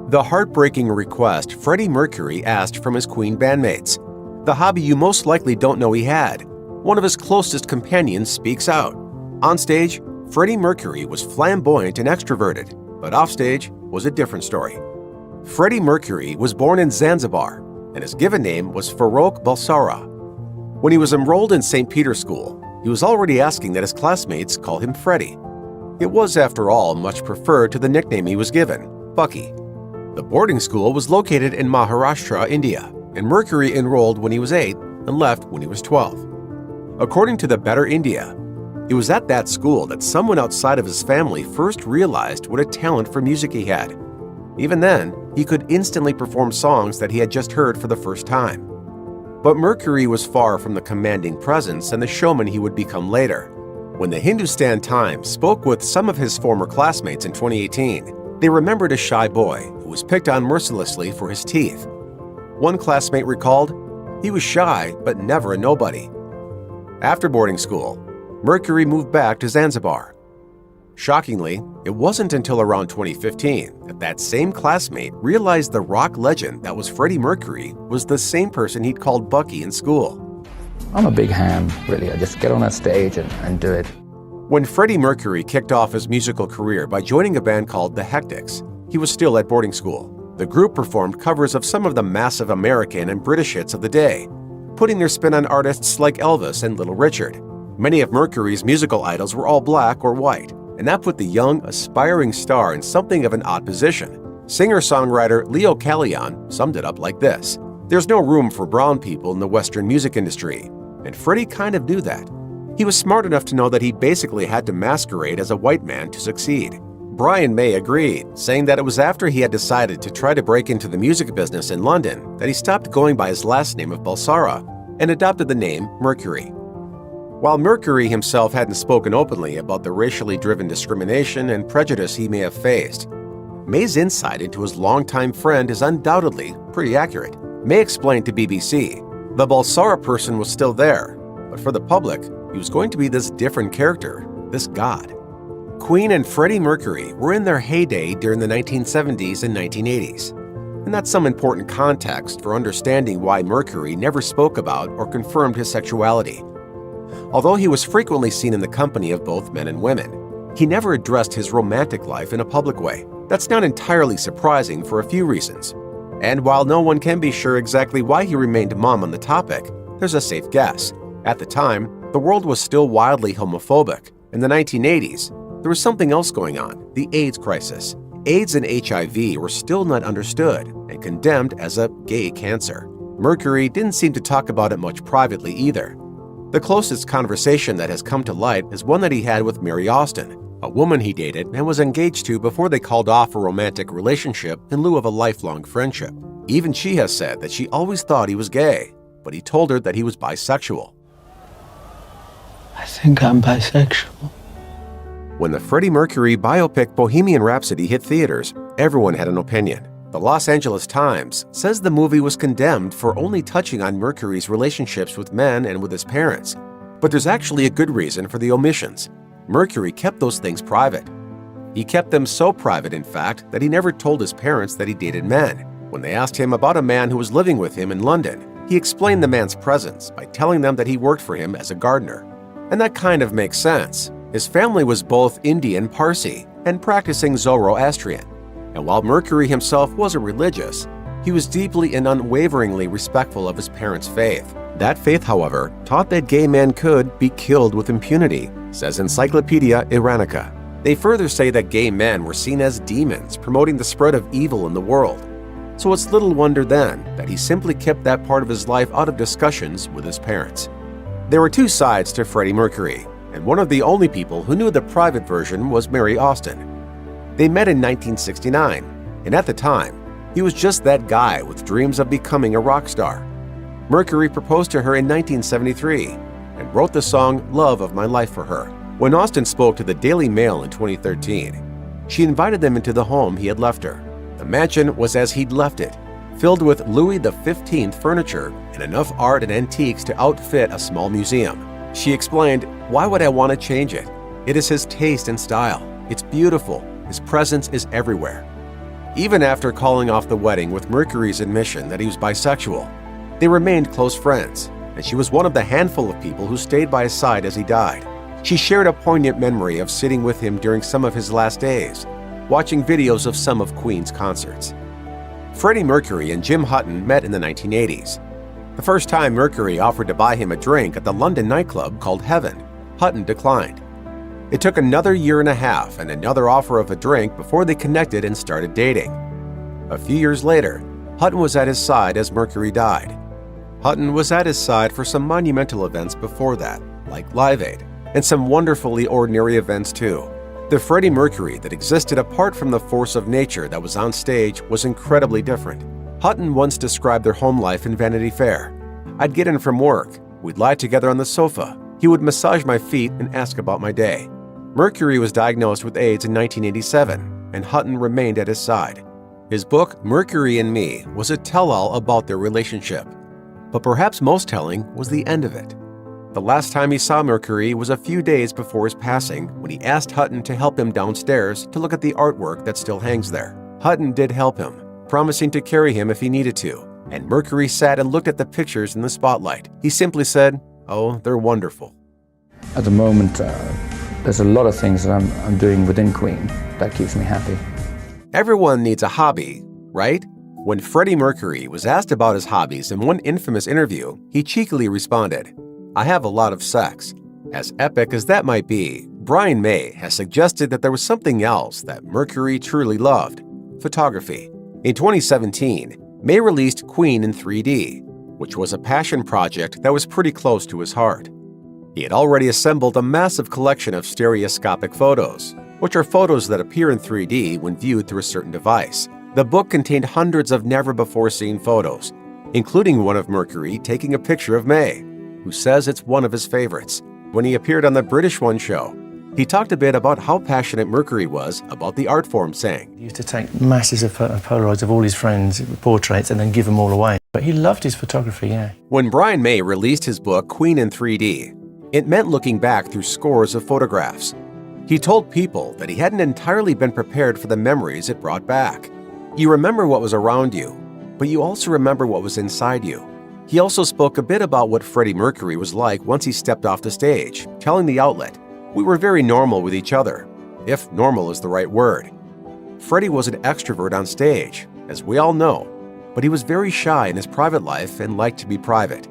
The heartbreaking request Freddie Mercury asked from his Queen bandmates. The hobby you most likely don't know he had. One of his closest companions speaks out. On stage, Freddie Mercury was flamboyant and extroverted, but offstage was a different story. Freddie Mercury was born in Zanzibar, and his given name was Farrokh Bulsara. When he was enrolled in St. Peter's School, he was already asking that his classmates call him Freddie. It was, after all, much preferred to the nickname he was given, Bucky. The boarding school was located in Maharashtra, India, and Mercury enrolled when he was 8 and left when he was 12. According to the Better India, it was at that school that someone outside of his family first realized what a talent for music he had. Even then, he could instantly perform songs that he had just heard for the first time. But Mercury was far from the commanding presence and the showman he would become later. When the Hindustan Times spoke with some of his former classmates in 2018, they remembered a shy boy who was picked on mercilessly for his teeth. One classmate recalled, "He was shy, but never a nobody." After boarding school, Mercury moved back to Zanzibar. Shockingly, it wasn't until around 2015 that that same classmate realized the rock legend that was Freddie Mercury was the same person he'd called Bucky in school. I'm a big ham, really. I just get on that stage and do it. When Freddie Mercury kicked off his musical career by joining a band called The Hectics, he was still at boarding school. The group performed covers of some of the massive American and British hits of the day, putting their spin on artists like Elvis and Little Richard. Many of Mercury's musical idols were all black or white, and that put the young, aspiring star in something of an odd position. Singer-songwriter Leo Callion summed it up like this: "There's no room for brown people in the Western music industry," and Freddie kind of knew that. He was smart enough to know that he basically had to masquerade as a white man to succeed. Brian May agreed, saying that it was after he had decided to try to break into the music business in London that he stopped going by his last name of Bulsara and adopted the name Mercury. While Mercury himself hadn't spoken openly about the racially driven discrimination and prejudice he may have faced, May's insight into his longtime friend is undoubtedly pretty accurate. May explained to BBC, "The Bulsara person was still there, but for the public, he was going to be this different character, this god." Queen and Freddie Mercury were in their heyday during the 1970s and 1980s, and that's some important context for understanding why Mercury never spoke about or confirmed his sexuality. Although he was frequently seen in the company of both men and women, he never addressed his romantic life in a public way. That's not entirely surprising for a few reasons. And while no one can be sure exactly why he remained mum on the topic, there's a safe guess. At the time, the world was still wildly homophobic. In the 1980s, there was something else going on, the AIDS crisis. AIDS and HIV were still not understood and condemned as a gay cancer. Mercury didn't seem to talk about it much privately either. The closest conversation that has come to light is one that he had with Mary Austin, a woman he dated and was engaged to before they called off a romantic relationship in lieu of a lifelong friendship. Even she has said that she always thought he was gay, but he told her that he was bisexual. I think I'm bisexual. When the Freddie Mercury biopic Bohemian Rhapsody hit theaters, everyone had an opinion. The Los Angeles Times says the movie was condemned for only touching on Mercury's relationships with men and with his parents. But there's actually a good reason for the omissions. Mercury kept those things private. He kept them so private, in fact, that he never told his parents that he dated men. When they asked him about a man who was living with him in London, he explained the man's presence by telling them that he worked for him as a gardener. And that kind of makes sense. His family was both Indian Parsi and practicing Zoroastrian. And while Mercury himself wasn't religious, he was deeply and unwaveringly respectful of his parents' faith. That faith, however, taught that gay men could be killed with impunity, says Encyclopedia Iranica. They further say that gay men were seen as demons promoting the spread of evil in the world. So it's little wonder then that he simply kept that part of his life out of discussions with his parents. There were two sides to Freddie Mercury, and one of the only people who knew the private version was Mary Austin. They met in 1969, and at the time, he was just that guy with dreams of becoming a rock star. Mercury proposed to her in 1973 and wrote the song Love of My Life for her. When Austin spoke to the Daily Mail in 2013, she invited them into the home he had left her. The mansion was as he'd left it, filled with Louis XV furniture and enough art and antiques to outfit a small museum. She explained, "Why would I want to change it? It is his taste and style. It's beautiful. His presence is everywhere." Even after calling off the wedding with Mercury's admission that he was bisexual, they remained close friends, and she was one of the handful of people who stayed by his side as he died. She shared a poignant memory of sitting with him during some of his last days, watching videos of some of Queen's concerts. Freddie Mercury and Jim Hutton met in the 1980s. The first time Mercury offered to buy him a drink at the London nightclub called Heaven, Hutton declined. It took another year and a half and another offer of a drink before they connected and started dating. A few years later, Hutton was at his side as Mercury died. Hutton was at his side for some monumental events before that, like Live Aid, and some wonderfully ordinary events too. The Freddie Mercury that existed apart from the force of nature that was on stage was incredibly different. Hutton once described their home life in Vanity Fair. I'd get in from work, we'd lie together on the sofa, he would massage my feet and ask about my day. Mercury was diagnosed with AIDS in 1987, and Hutton remained at his side. His book, Mercury and Me, was a tell-all about their relationship. But perhaps most telling was the end of it. The last time he saw Mercury was a few days before his passing, when he asked Hutton to help him downstairs to look at the artwork that still hangs there. Hutton did help him, promising to carry him if he needed to, and Mercury sat and looked at the pictures in the spotlight. He simply said, "Oh, they're wonderful." At the moment, there's a lot of things that I'm doing within Queen that keeps me happy. Everyone needs a hobby, right? When Freddie Mercury was asked about his hobbies in one infamous interview, he cheekily responded, "I have a lot of sex." As epic as that might be, Brian May has suggested that there was something else that Mercury truly loved: photography. In 2017, May released Queen in 3D, which was a passion project that was pretty close to his heart. He had already assembled a massive collection of stereoscopic photos, which are photos that appear in 3D when viewed through a certain device. The book contained hundreds of never-before-seen photos, including one of Mercury taking a picture of May, who says it's one of his favorites. When he appeared on the British One show, he talked a bit about how passionate Mercury was about the art form, saying, He used to take masses of Polaroids of all his friends' portraits and then give them all away. But he loved his photography, yeah. When Brian May released his book Queen in 3D, it meant looking back through scores of photographs. He told people that he hadn't entirely been prepared for the memories it brought back. You remember what was around you, but you also remember what was inside you. He also spoke a bit about what Freddie Mercury was like once he stepped off the stage, telling the outlet, "We were very normal with each other, if normal is the right word." Freddie was an extrovert on stage, as we all know, but he was very shy in his private life and liked to be private.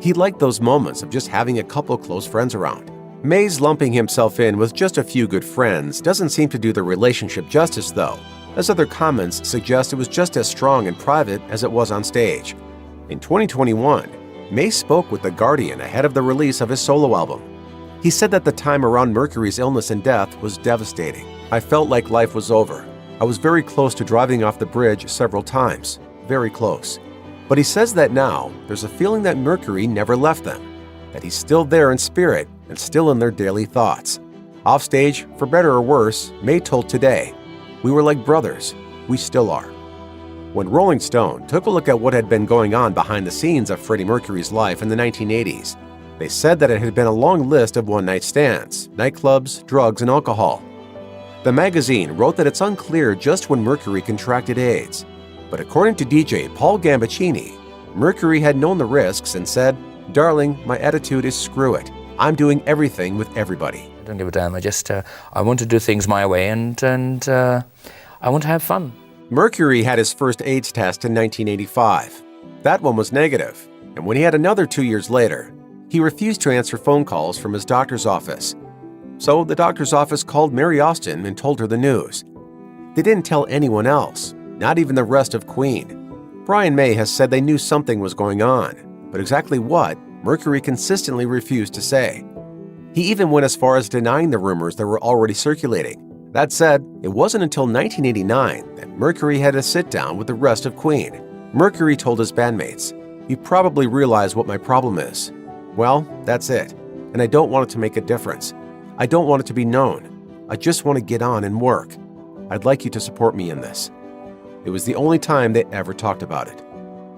He liked those moments of just having a couple close friends around. May's lumping himself in with just a few good friends doesn't seem to do the relationship justice, though, as other comments suggest it was just as strong and private as it was on stage. In 2021, May spoke with The Guardian ahead of the release of his solo album. He said that the time around Mercury's illness and death was devastating. "I felt like life was over. I was very close to driving off the bridge several times, very close." But he says that now there's a feeling that Mercury never left them, that he's still there in spirit and still in their daily thoughts. Offstage, for better or worse, May told Today, "We were like brothers. We still are." When Rolling Stone took a look at what had been going on behind the scenes of Freddie Mercury's life in the 1980s, they said that it had been a long list of one-night stands, nightclubs, drugs, and alcohol. The magazine wrote that it's unclear just when Mercury contracted AIDS, but according to DJ Paul Gambaccini, Mercury had known the risks and said, "Darling, my attitude is screw it. I'm doing everything with everybody." I don't give a damn. I want to do things my way, and I want to have fun. Mercury had his first AIDS test in 1985. That one was negative, and when he had another 2 years later, he refused to answer phone calls from his doctor's office. So the doctor's office called Mary Austin and told her the news. They didn't tell anyone else, not even the rest of Queen. Brian May has said they knew something was going on, but exactly what, Mercury consistently refused to say. He even went as far as denying the rumors that were already circulating. That said, it wasn't until 1989 that Mercury had a sit-down with the rest of Queen. Mercury told his bandmates, "You probably realize what my problem is. Well, that's it, and I don't want it to make a difference. I don't want it to be known. I just want to get on and work. I'd like you to support me in this." It was the only time they ever talked about it.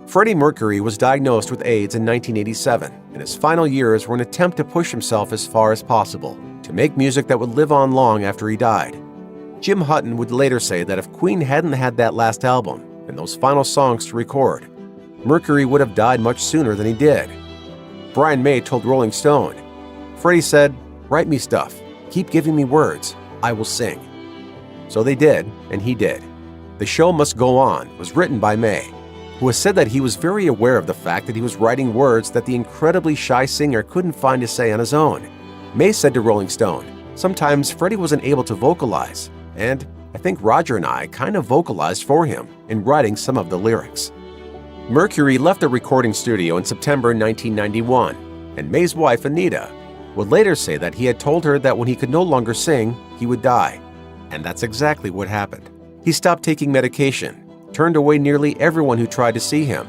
Freddie Mercury was diagnosed with AIDS in 1987, and his final years were an attempt to push himself as far as possible, to make music that would live on long after he died. Jim Hutton would later say that if Queen hadn't had that last album and those final songs to record, Mercury would have died much sooner than he did. Brian May told Rolling Stone, "Freddie said, 'Write me stuff. Keep giving me words. I will sing.' So they did, and he did. The Show Must Go On was written by May, who has said that he was very aware of the fact that he was writing words that the incredibly shy singer couldn't find to say on his own. May said to Rolling Stone, "Sometimes Freddie wasn't able to vocalize, and I think Roger and I kind of vocalized for him in writing some of the lyrics." Mercury left the recording studio in September 1991, and May's wife, Anita, would later say that he had told her that when he could no longer sing, he would die. And that's exactly what happened. He stopped taking medication, turned away nearly everyone who tried to see him,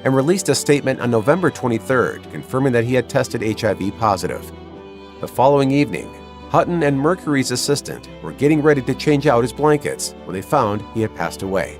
and released a statement on November 23rd confirming that he had tested HIV positive. The following evening, Hutton and Mercury's assistant were getting ready to change out his blankets when they found he had passed away.